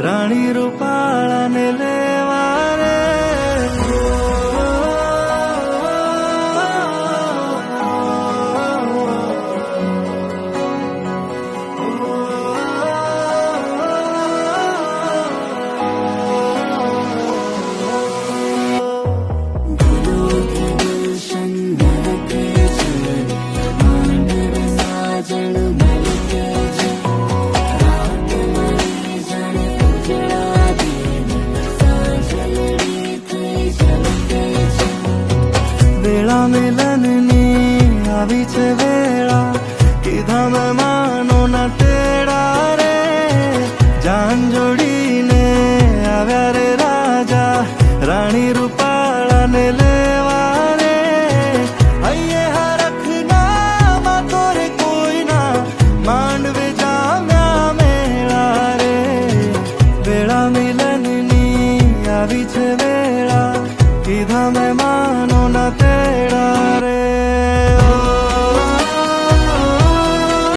રાણી રૂપાળાને લેવા રે વેળા મિલનની આવી છે વેળા કીધા મહેમાનો ના તેડા રે જાન જોડીને આવ્યા રે રાજા રાણી રૂપાળાને લેવા રે હૈયે હરખના માતો રે કોઈના માંડવે જામ્યા મેળા રે વેળા મિલનની આવી છે વેળા કીધા મહેમાનો